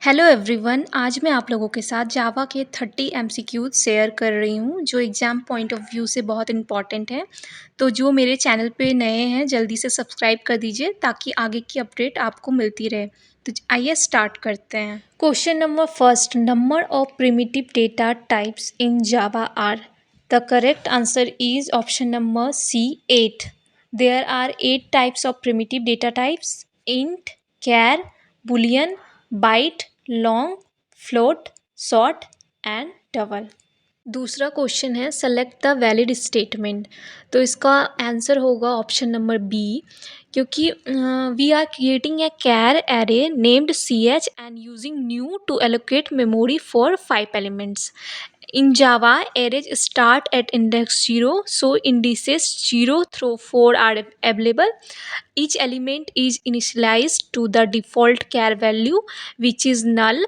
Hello everyone. आज मैं आप लोगों के साथ जावा के 30 एमसीक्यूज शेयर कर रही हूँ जो एग्ज़ाम पॉइंट ऑफ व्यू से बहुत इंपॉर्टेंट है। तो जो मेरे चैनल पे नए हैं जल्दी से सब्सक्राइब कर दीजिए ताकि आगे की अपडेट आपको मिलती रहे। तो आइए स्टार्ट करते हैं। Question number first, number of primitive data types in Java are. The correct answer is option number C 8। There are 8 types of primitive data types: int, char, boolean, byte, long, float, short and double. दूसरा question है select the valid statement. तो इसका answer होगा option number B, क्योंकि we are creating a char array named C H and using new to allocate memory for 5 elements. In Java, arrays start at index 0, so indices 0 through 4 are available. Each element is initialized to the default char value, which is null.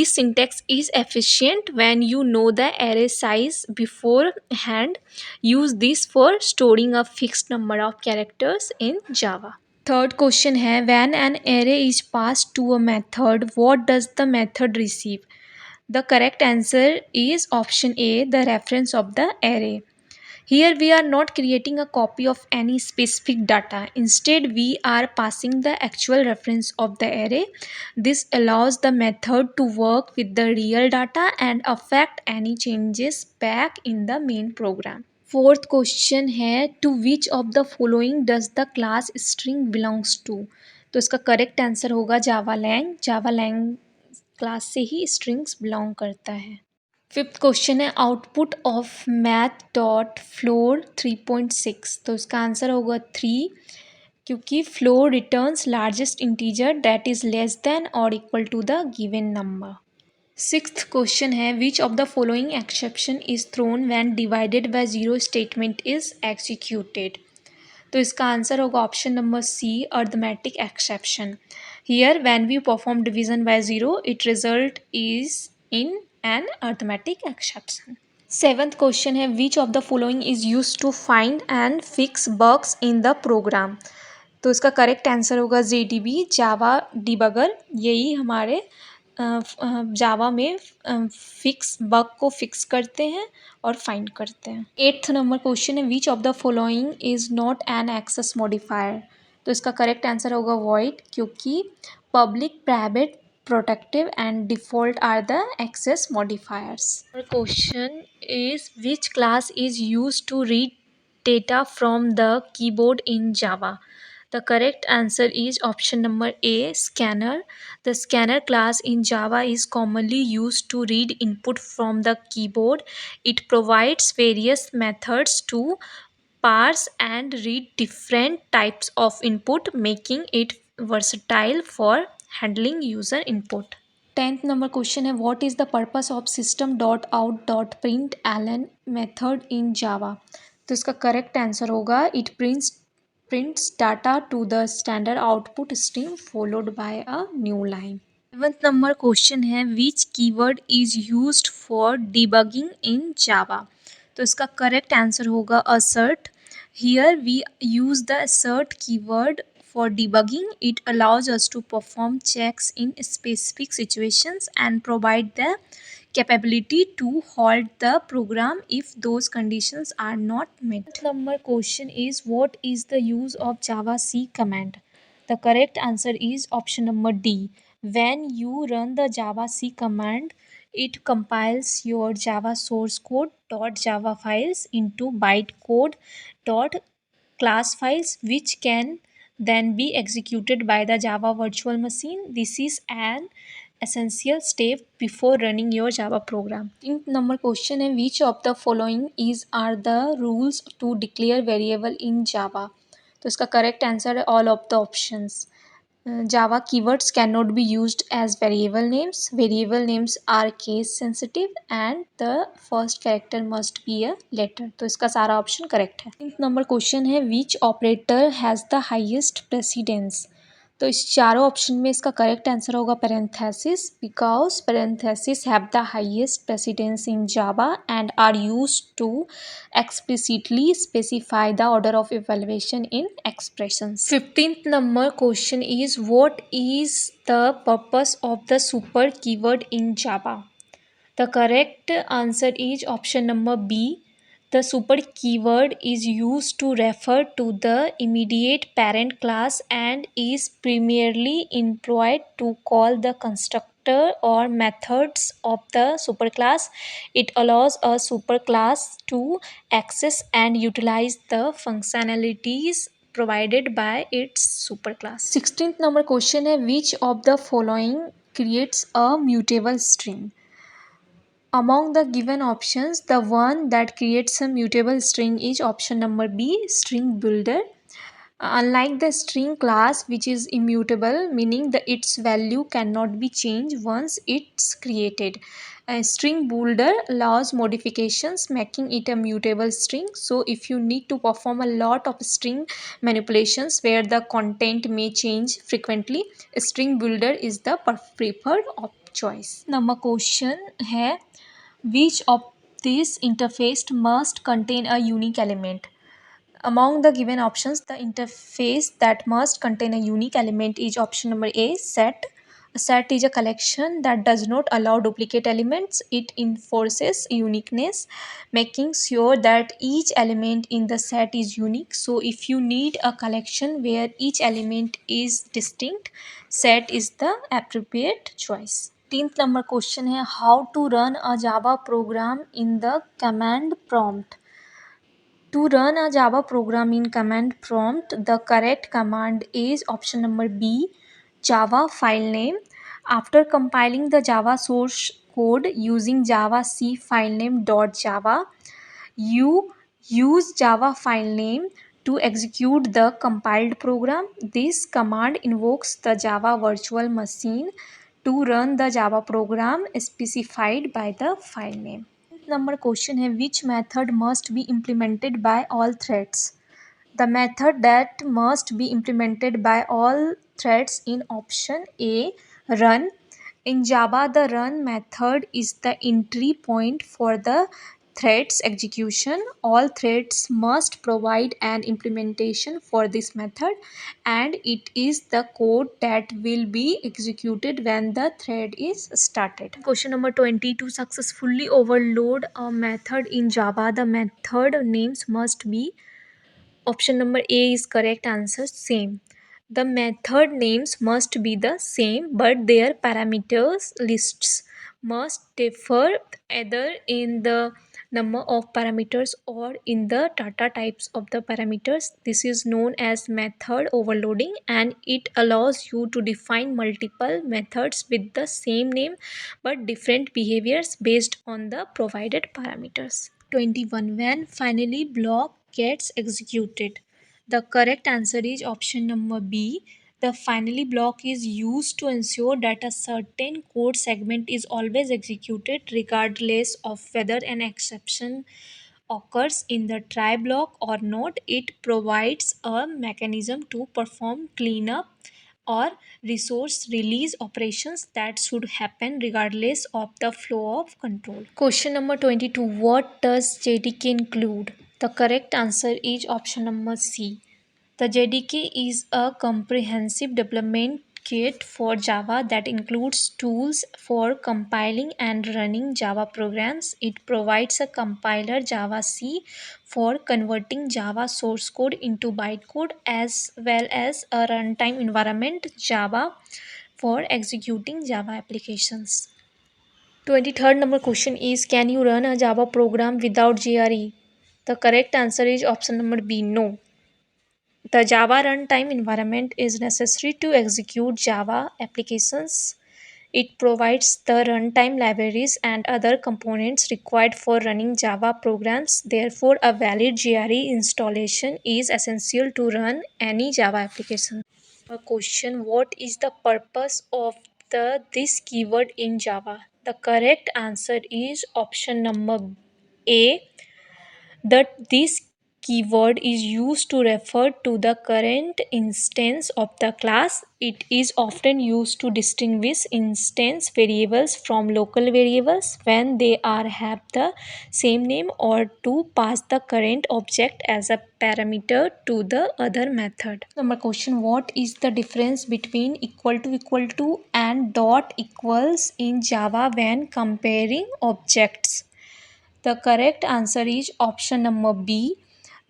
This syntax is efficient when you know the array size beforehand. Use this for storing a fixed number of characters in Java. Third question है, when an array is passed to a method, what does the method receive? The correct answer is option A, the reference of the array. Here we are not creating a copy of any specific data. Instead, we are passing the actual reference of the array. This allows the method to work with the real data and affect any changes back in the main program. Fourth question है, to which of the following does the class string belongs to? तो इसका correct answer होगा Java lang. Java lang class से ही strings belong करता है। Fifth question है, output of math dot floor 3.6। तो इसका आंसर होगा 3, क्योंकि floor returns largest integer that is less than और equal to the given number. Sixth question है, which of the following exception is thrown when divided by zero statement is executed. तो इसका answer होगा option number C, arithmetic exception. Here when we perform division by zero it result is in an arithmetic exception. Seventh question है, which of the following is use to find and fix bugs in the program. तो इसका correct answer होगा JDB, Java debugger. यही हमारे जावा में fix bug को fix करते हैं और फाइंड करते हैं। एट्थ नंबर क्वेश्चन है, which of the following is not an access modifier. तो इसका करेक्ट आंसर होगा वॉइड, क्योंकि public, private, protective and default are the access modifiers. Question is which class is use to read data from the keyboard in Java. The correct answer is option number A, scanner. The scanner class in Java is commonly used to read input from the keyboard. It provides various methods to parse and read different types of input, making it versatile for handling user input. 10th number question है, what is the purpose of system.out.println method in Java? तो इसका correct answer होगा it prints data to the standard output stream followed by a new line. 11th number question है, which keyword is used for debugging in Java. तो इसका correct answer होगा assert. Here we use the assert keyword for debugging. It allows us to perform checks in specific situations and provide the capability to halt the program if those conditions are not met. Number question is, what is the use of Java C command? The correct answer is option number D. When you run the Java C command, it compiles your Java source code .java files into bytecode .class files, which can then be executed by the Java virtual machine. This is an essential step before running your Java program. Number question है, which of the following are the rules to declare variable in Java? तो इसका correct answer है all of the options. Java keywords cannot be used as variable names. Variable names are case sensitive and the first character must be a letter. तो इसका सारा option correct है। Number question है, which operator has the highest precedence? तो इस चारों option में इसका करेक्ट आंसर होगा parenthesis, because parenthesis have the highest precedence in Java and are used to explicitly specify the order of evaluation in expressions. 15th number question is, what is the purpose of the super keyword in Java? The correct answer is option number B. The super keyword is used to refer to the immediate parent class and is primarily employed to call the constructor or methods of the superclass. It allows a superclass to access and utilize the functionalities provided by its superclass. 16th number question है, which of the following creates a mutable string? Among the given options, the one that creates a mutable string is option number B, string builder. Unlike the string class, which is immutable, meaning that its value cannot be changed once it's created. A string builder allows modifications, making it a mutable string. So if you need to perform a lot of string manipulations where the content may change frequently, a string builder is the preferred choice. Number question है, which of these interface must contain a unique element? Among the given options, the interface that must contain a unique element is option number A, set. A set is a collection that does not allow duplicate elements. It enforces uniqueness, making sure that each element in the set is unique. So if you need a collection where each element is distinct, set is the appropriate choice. 18th number question है, how to run a Java program in the command prompt? To run a Java program in command prompt, the correct command is option number B, Java file name. After compiling the Java source code using javac filename.java, you use Java file name to execute the compiled program. This command invokes the Java virtual machine to run the Java program specified by the file name. Number question है, which method must be implemented by all threads? The method that must be implemented by all threads in option A, run. In Java, the run method is the entry point for the thread's execution. All threads must provide an implementation for this method, and it is the code that will be executed when the thread is started. Question number 20, to successfully overload a method in Java, the method names must be, option number A is correct answer, same. The method names must be the same, but their parameters lists must differ either in the number of parameters or in the data types of the parameters. This is known as method overloading, and it allows you to define multiple methods with the same name but different behaviors based on the provided parameters. 21, when finally block gets executed, the correct answer is option number B. The finally block is used to ensure that a certain code segment is always executed regardless of whether an exception occurs in the try block or not. It provides a mechanism to perform cleanup or resource release operations that should happen regardless of the flow of control. Question number 22, what does JDK include? The correct answer is option number C. The JDK is a comprehensive development kit for Java that includes tools for compiling and running Java programs. It provides a compiler javac for converting Java source code into bytecode, as well as a runtime environment Java for executing Java applications. 23rd number question is, can you run a Java program without JRE? The correct answer is option number B, no. The Java runtime environment is necessary to execute Java applications. It provides the runtime libraries and other components required for running Java programs. Therefore, a valid JRE installation is essential to run any Java application. A question, what is the purpose of this keyword in Java? The correct answer is option number A, that this keyword is used to refer to the current instance of the class. It is often used to distinguish instance variables from local variables when they are have the same name, or to pass the current object as a parameter to the other method. Number question, what is the difference between equal to and dot equals in Java when comparing objects? The correct answer is option number B.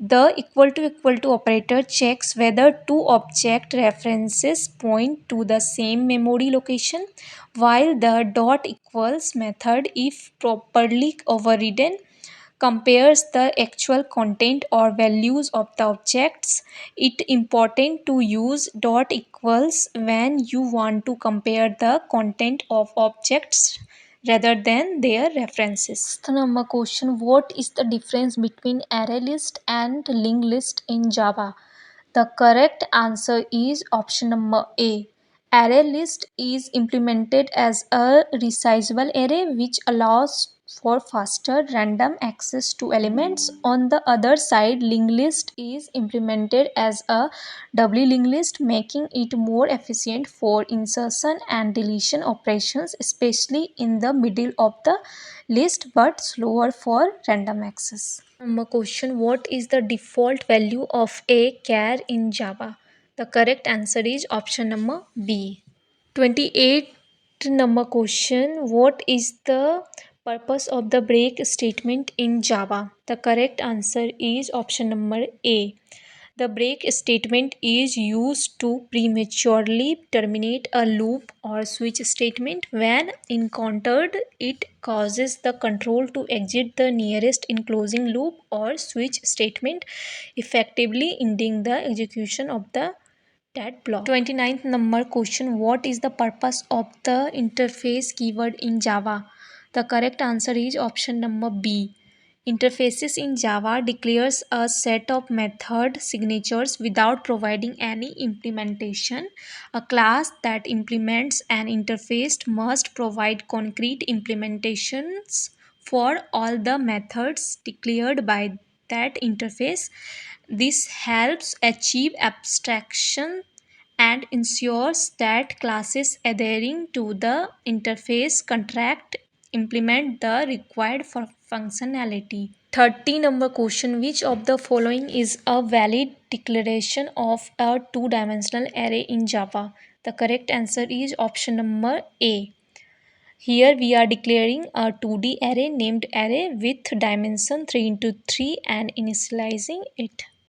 The equal to operator checks whether two object references point to the same memory location, while the dot equals method, if properly overridden, compares the actual content or values of the objects. It important to use dot equals when you want to compare the content of objects rather than their references. The number question, what is the difference between array list and linked list in Java? The correct answer is option number A. Array list is implemented as a resizable array which allows for faster random access to elements. On the other side, linked list is implemented as a doubly linked list, making it more efficient for insertion and deletion operations, especially in the middle of the list, but slower for random access. Number question, what is the default value of a char in Java? The correct answer is option number B. 28 number question, what is the purpose of the break statement in Java? The correct answer is option number A. The break statement is used to prematurely terminate a loop or switch statement. When encountered, it causes the control to exit the nearest enclosing loop or switch statement, effectively ending the execution of that block. 29th number question, what is the purpose of the interface keyword in Java? The correct answer is option number B. Interfaces in Java declares a set of method signatures without providing any implementation. A class that implements an interface must provide concrete implementations for all the methods declared by that interface. This helps achieve abstraction and ensures that classes adhering to the interface contract implement the required functionality. 30 number question, which of the following is a valid declaration of a two-dimensional array in Java? The correct answer is option number A. Here we are declaring a 2D array named array with dimension 3 into 3 and initializing it.